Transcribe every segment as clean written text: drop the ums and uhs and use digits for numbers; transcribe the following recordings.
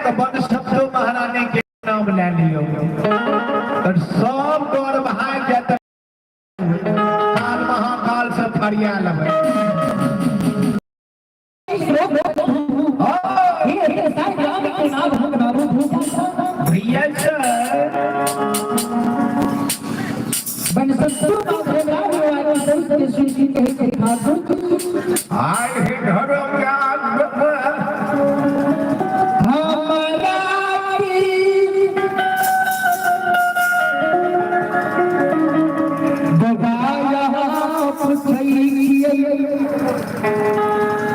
तो बन शब्दों महारानी के नाम ले लियो और सब गौर भाग जाता काल महाकाल से फरिया लगे भैया आए घरों क्या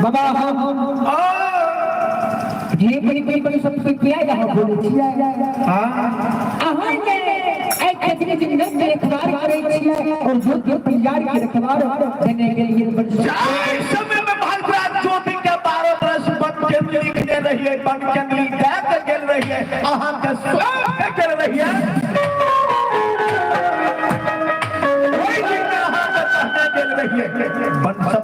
बाबा ये बड़ी सबसे किया यहाँ बोले छिया अहाँ के एक कितने दिन में अखबार करे छिया और जो तैयार के अखबार देने के लिए समय में भारत ज्योति के 12 वर्ष बन के लिखने रही है बन के लिख के चल रही है अहाँ के सब के चल रही है कोई दिन अहाँ के कहने चल रही है बन सब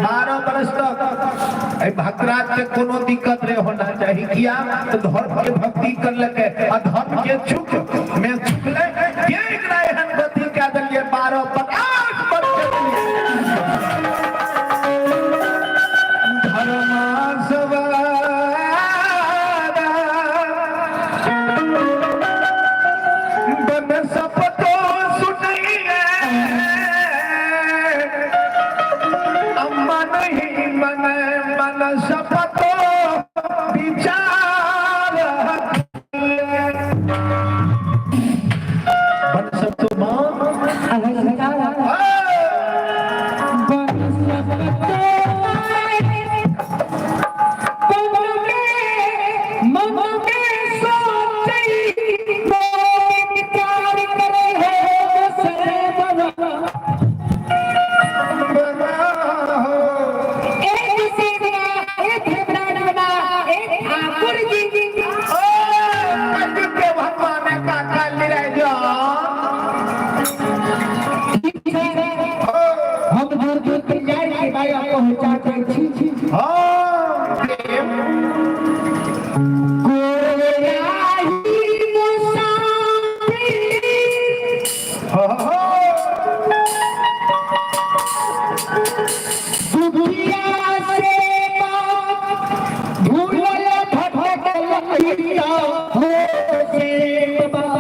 12 वर्ष तक भक्तराज के कोनो दिक्कत नहीं होना चाहिए किया तो धर्म के भक्ति कर लगे अधर्म के चुप में चुप ले एक राय हन गति क्या दिए 12-50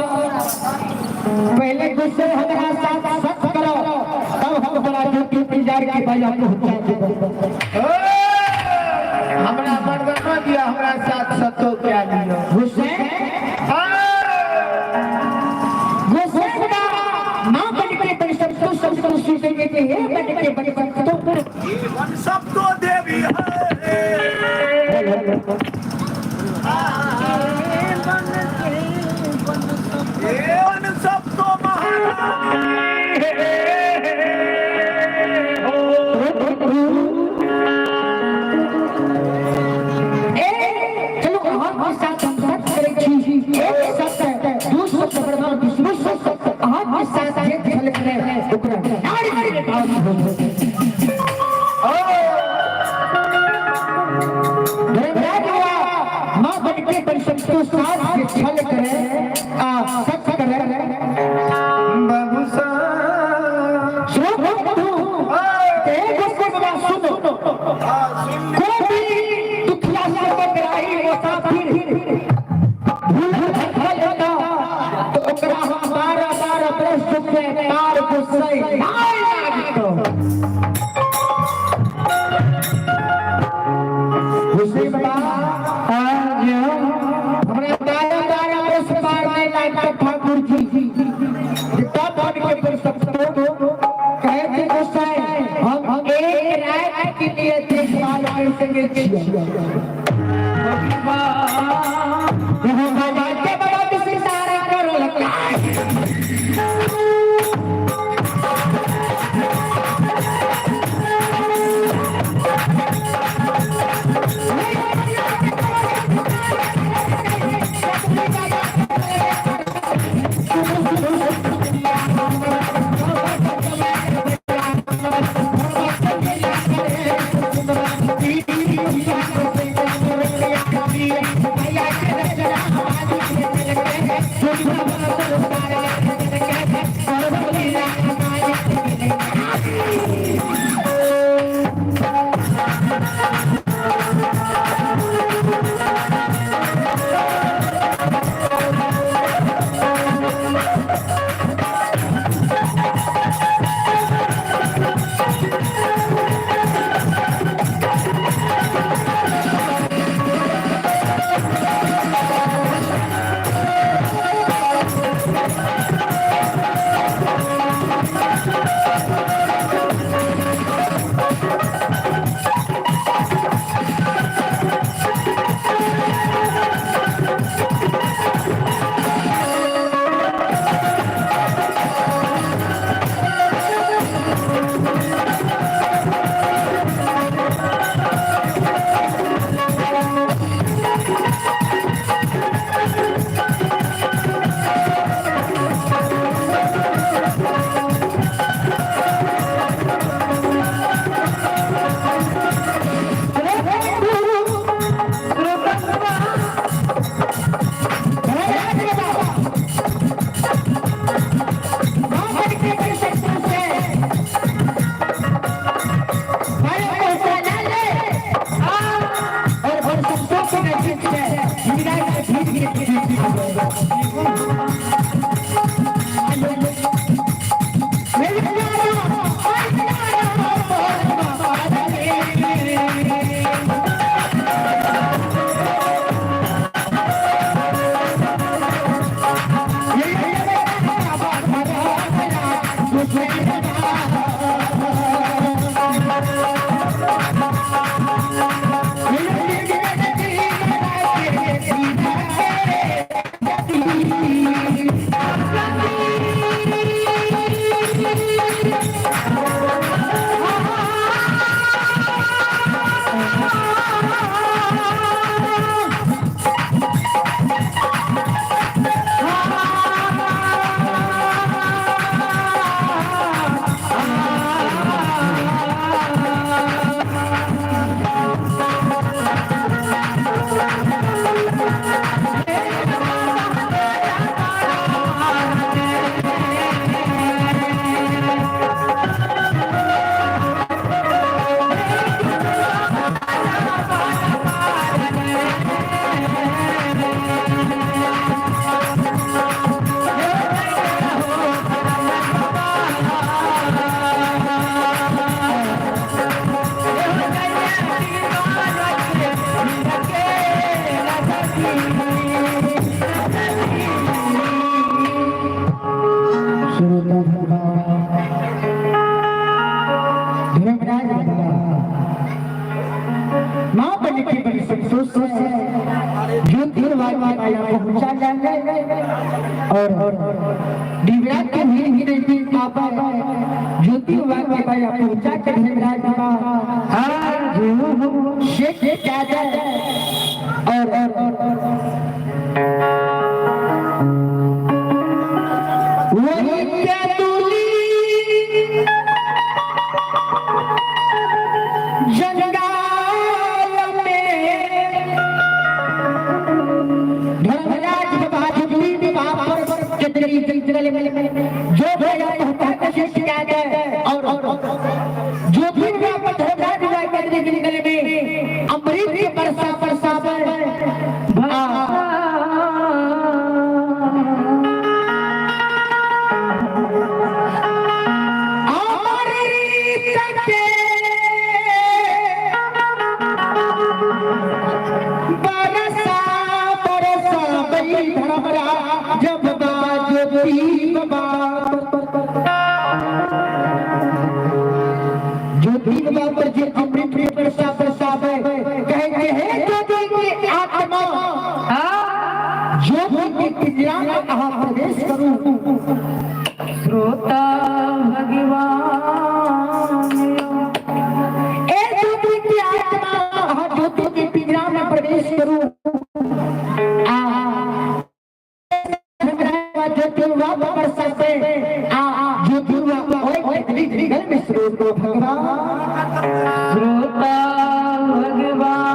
वर्ष पहले गुस्से हमारा साथ सख्त करो तब हम बड़ा जो तैयार के भाई आपको हमरा मर्दाना दिया हमरा साथ सतो क्या लियो गुस्से गुस्से का ना बन के परिश्रम तो सब सीखे के हैं बन के तो सब तो देवी है सब तो माँ बने की बड़ी संतोष है जो तीन बार माया को पहुंचा जाए और दिव्या के भी नहीं पापा जो तीन बार माया पहुंचा कर धर्मराज बाबा हाँ जो शेख क्या जाए और वही क्या दूली जंगाल में धर्मराज बहादुरी बाबर चतरी चंचल जो भैया होता है क्या है और जो भी धर्मराज करने के निकले में अमृत के बरसा बरसा पर जब जो तीन बार जो अमृत में बरसा बरसा कहते हैं जो की आत्मा जो भी पिंजरा में कहाँ प्रवेश करूं श्रोता भगवान ए जो की आत्मा जो की पिंजरा में प्रवेश करूं भगवान श्रोता भगवान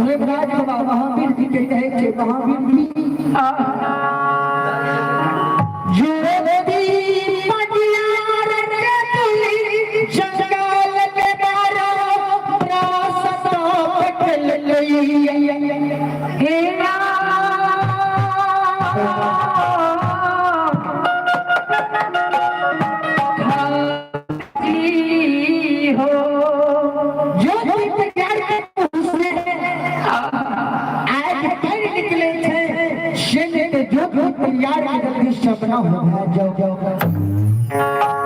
महावीर जी के कहे थे महावीर जी जो जंगल में मारो रास्ता पटल हे हो जो तैयार जल्दी सपना हो जाओ जाओ कहे थे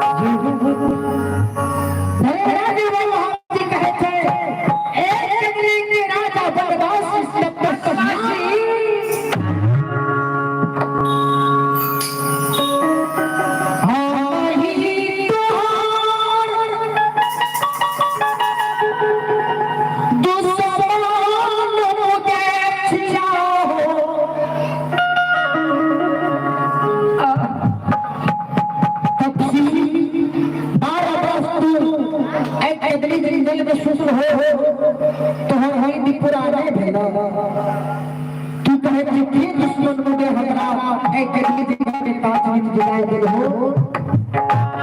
एक राजा बर्दाश्त तो हम पुराने भेला तू कहे कि दुश्मन मुझे हमरा एक गली जगह में ताज जलाए दे हो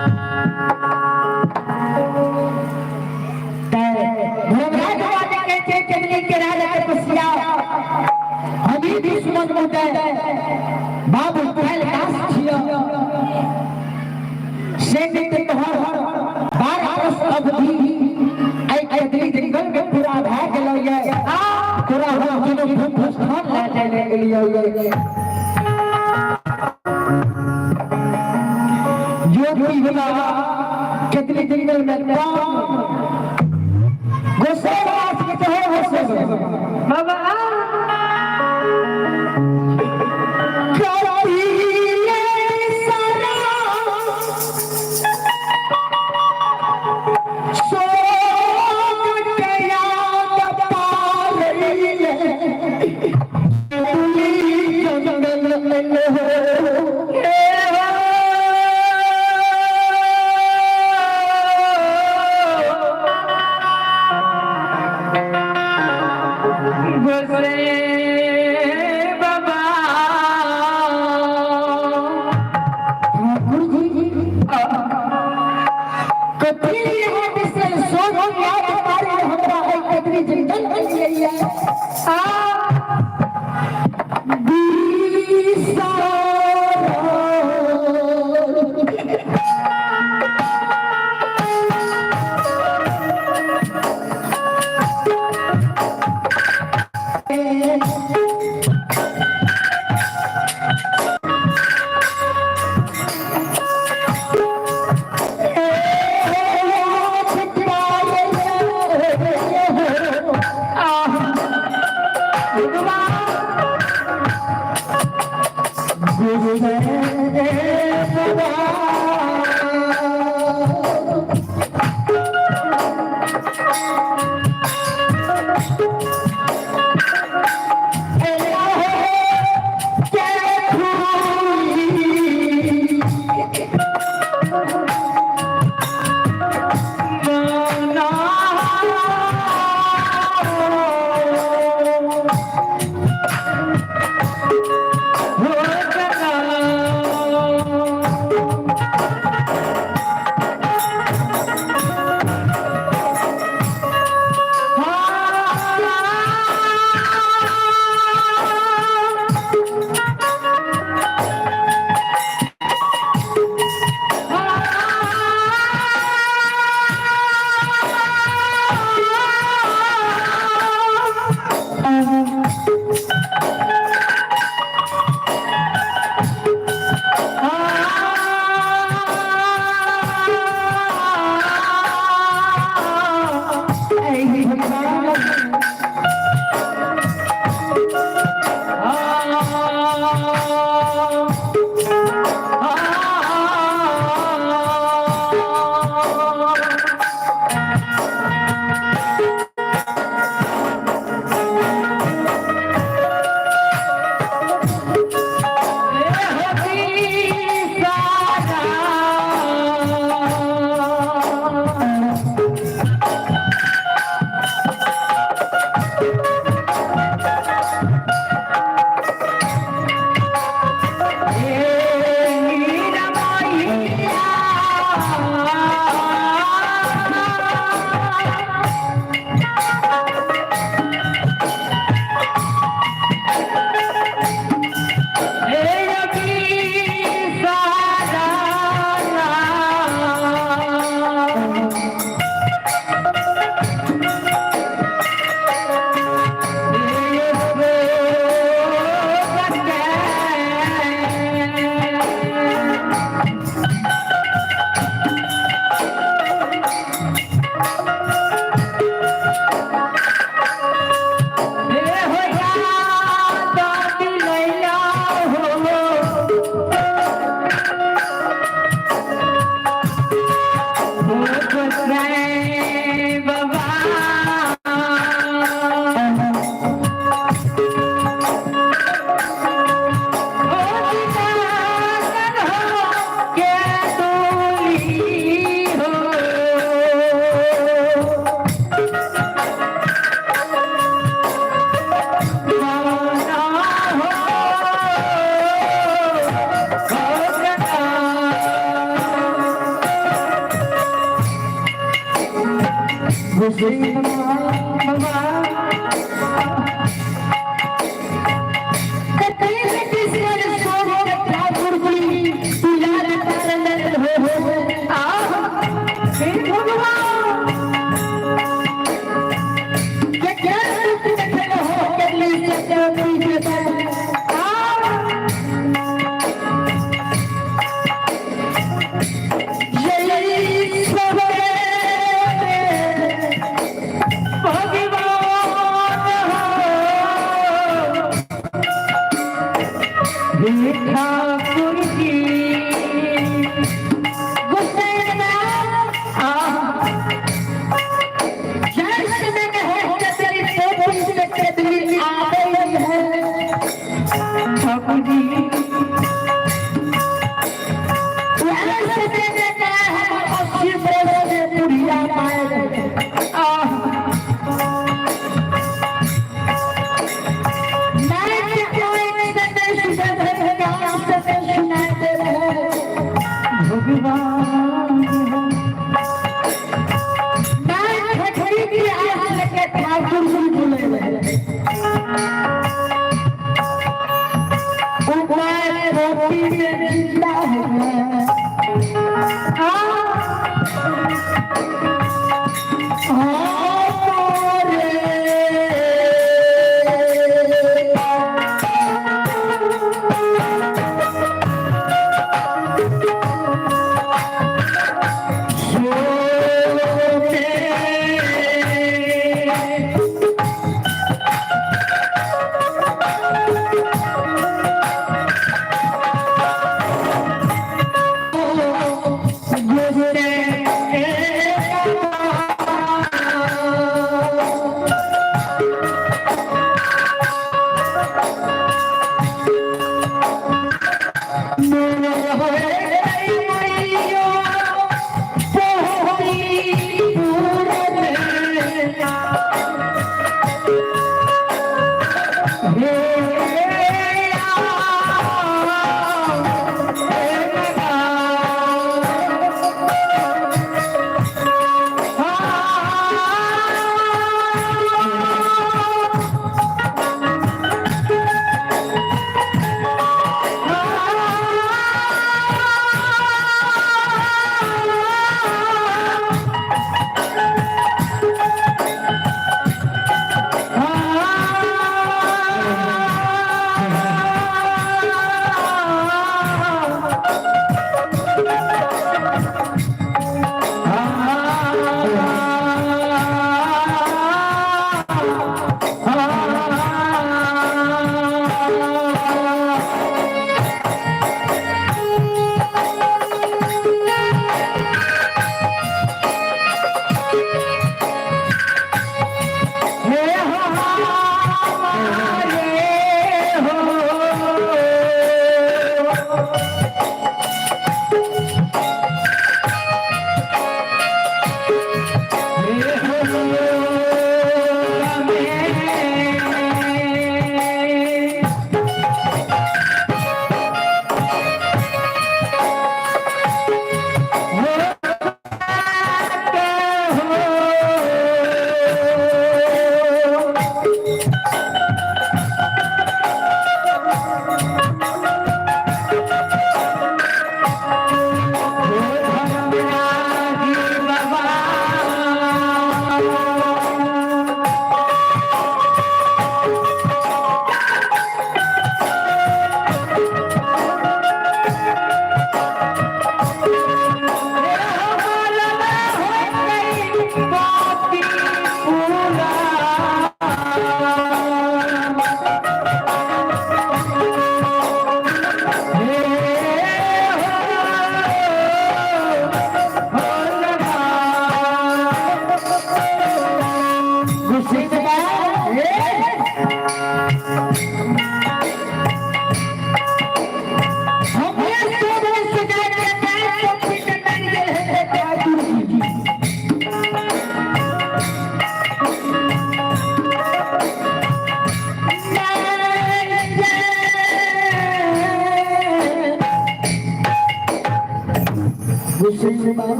धर्मराज राजा कहते जंगली के राजा के पसिया हम ही दुश्मन मुझे बाबू पहल दास छिया से के तोहर 12 वर्ष अवधि जंगल में पूरा भाग गलो ये पूरा भूस्थान ला जाने के लिए जो भी होला कितने जंगल में गोसेवास के तो हो बाबा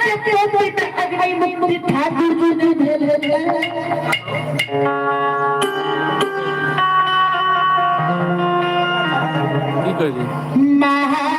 के पोपट अग्नि मुक्ति ठाकुर जी ने भेले की करी महा